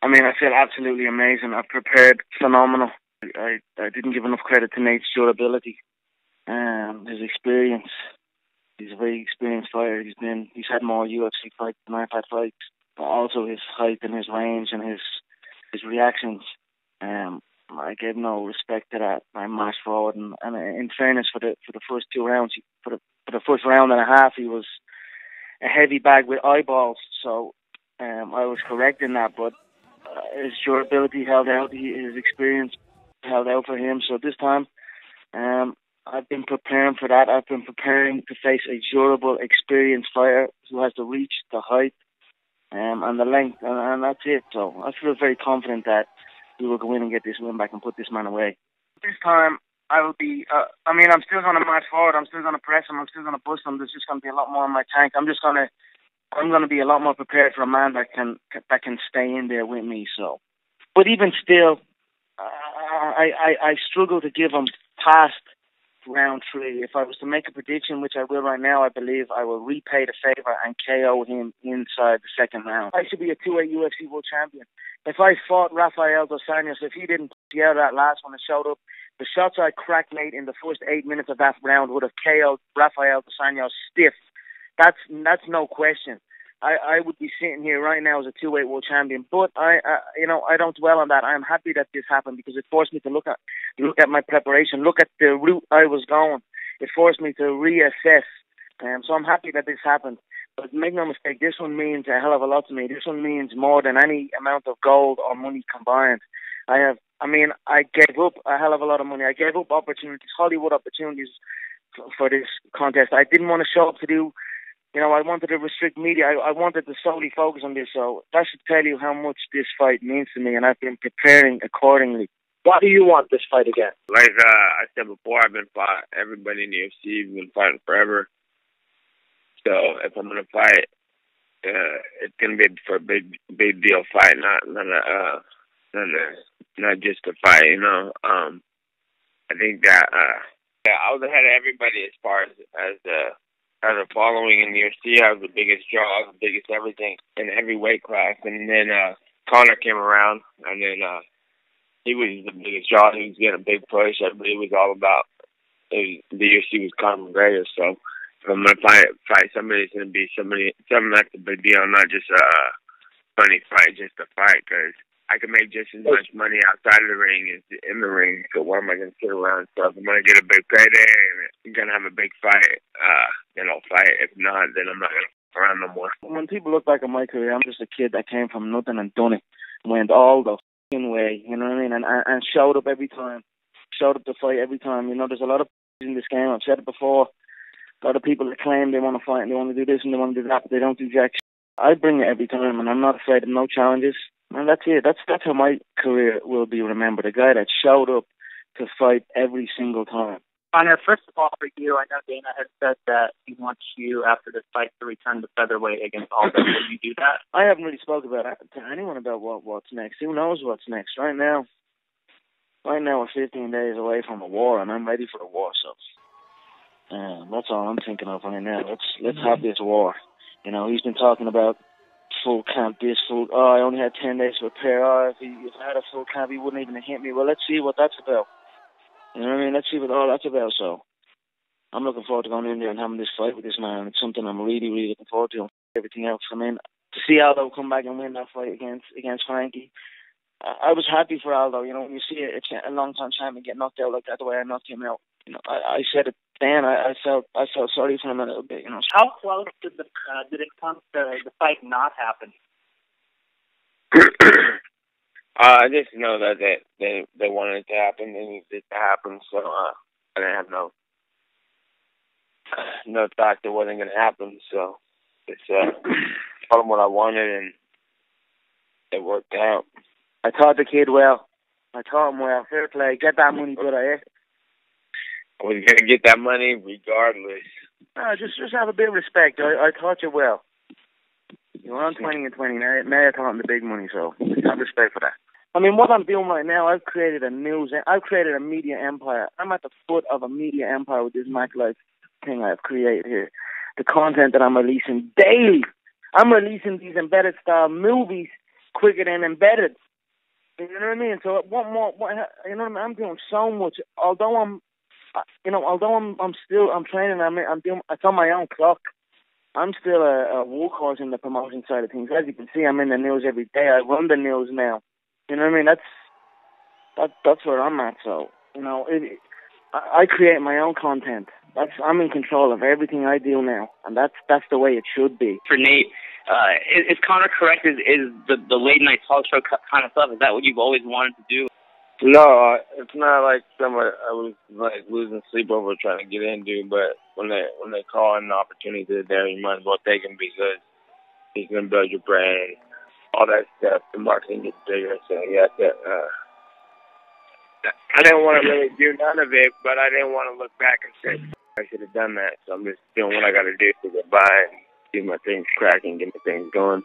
I mean, I feel absolutely amazing. I've prepared phenomenal. I didn't give enough credit to Nate's durability, his experience. He's a very experienced fighter. He's had more UFC fights than I've had fights, but also his height and his range and his reactions. I gave no respect to that. I marched forward, and in fairness, for the first 2 rounds, for the first round and a half, he was a heavy bag with eyeballs. So I was correct in that, but his durability held out. His experience held out for him. So this time, I've been preparing for that. I've been preparing to face a durable, experienced fighter who has the reach, the height, and the length, and that's it. So I feel very confident that we will go in and get this win back and put this man away. This time, I will be, I'm still going to march forward. I'm still going to press him. I'm still going to bust him. There's just going to be a lot more in my tank. I'm going to be a lot more prepared for a man that can stay in there with me. So, but even still, I struggle to give him past round 3. If I was to make a prediction, which I will right now, I believe I will repay the favor and KO him inside the second round. I should be a 2-weight UFC world champion. If I fought Rafael dos Anjos, if he didn't yell that last one and showed up, the shots I cracked Nate in the first 8 minutes of that round would have KO'd Rafael dos Anjos stiff. That's no question. I would be sitting here right now as a 2-weight world champion, but I don't dwell on that. I'm happy that this happened because it forced me to look at my preparation, look at the route I was going. It forced me to reassess, so I'm happy that this happened. But make no mistake, this one means a hell of a lot to me. This one means more than any amount of gold or money combined. I gave up a hell of a lot of money. I gave up opportunities, Hollywood opportunities for this contest. I didn't want to show up to do. I wanted to restrict media. I wanted to solely focus on this. So that should tell you how much this fight means to me, and I've been preparing accordingly. Why do you want this fight again? Like I said before, I've been fighting everybody in the UFC. We've been fighting forever. So if I'm gonna fight, it's gonna be for a big deal fight, not just a fight. I think that I was ahead of everybody as far as a following in the UFC. I was the biggest draw, I was the biggest everything in every weight class. And then Conor came around, and then he was the biggest draw. He was getting a big push. Everybody was all about the UFC was Conor McGregor. So if I'm gonna fight somebody, it's gonna be something that's a big deal, not just a funny fight, just a fight. Because I can make just as much money outside of the ring as in the ring. So why am I going to sit around and stuff? I'm going to get a big payday and I'm going to have a big fight. Then I'll fight. If not, then I'm not going to f around no more. When people look back at my career, I'm just a kid that came from nothing and done it. Went all the f***ing way, you know what I mean? And showed up every time. Showed up to fight every time. There's a lot of in this game. I've said it before. A lot of people that claim they want to fight and they want to do this and they want to do that, but they don't do jack shit. I bring it every time, and I'm not afraid of no challenges. And that's it. That's how my career will be remembered. A guy that showed up to fight every single time. Conor, first of all, for you, I know Dana has said that he wants you after this fight to return to featherweight against Aldo. Will you do that? I haven't really spoken about that to anyone about what's next. Who knows what's next? Right now, we're 15 days away from a war, and I'm ready for the war. So that's all I'm thinking of right now. Let's have this war. He's been talking about full camp, I only had 10 days to prepare. If I had a full camp, he wouldn't even have hit me. Well, let's see what that's about. You know what I mean? Let's see what all that's about. So I'm looking forward to going in there and having this fight with this man. It's something I'm really, really looking forward to. Everything else. To see Aldo come back and win that fight against Frankie, I was happy for Aldo. When you see a long-time champion get knocked out like that, the way I knocked him out, I said it then. I felt sorry for him a little bit. How close did it come to the fight not happen? I just know that they wanted it to happen. They needed it to happen. So I didn't have no thought it wasn't going to happen. So it's told them what I wanted, and it worked out. I taught the kid well. I taught him well. Fair play. Get that money, brother. I was going to get that money regardless. Just have a bit of respect. I taught you well. You were on 20 and 20. Now I taught him the big money, so have respect for that. What I'm doing right now, I've created a media empire. I'm at the foot of a media empire with this Mac Life thing I've created here. The content that I'm releasing daily. I'm releasing these embedded style movies quicker than embedded. You know what I mean? So what more? You know what I mean? I'm doing so much. Although I'm training. It's on my own clock. I'm still a workhorse in the promotion side of things. As you can see, I'm in the news every day. I run the news now. You know what I mean? That's where I'm at. So I create my own content. I'm in control of everything I do now, and that's the way it should be. For Nate, is Conor correct? Is the late night talk show kind of stuff? Is that what you've always wanted to do? No, it's not like something I was like losing sleep over trying to get into. But when they call an opportunity there, you might as well take them because he's gonna build your brand, all that stuff. The marketing gets bigger, so yeah. I didn't want to really do none of it, but I didn't want to look back and say I should have done that. So I'm just doing what I got to do to get by and get my things cracking, get my things going.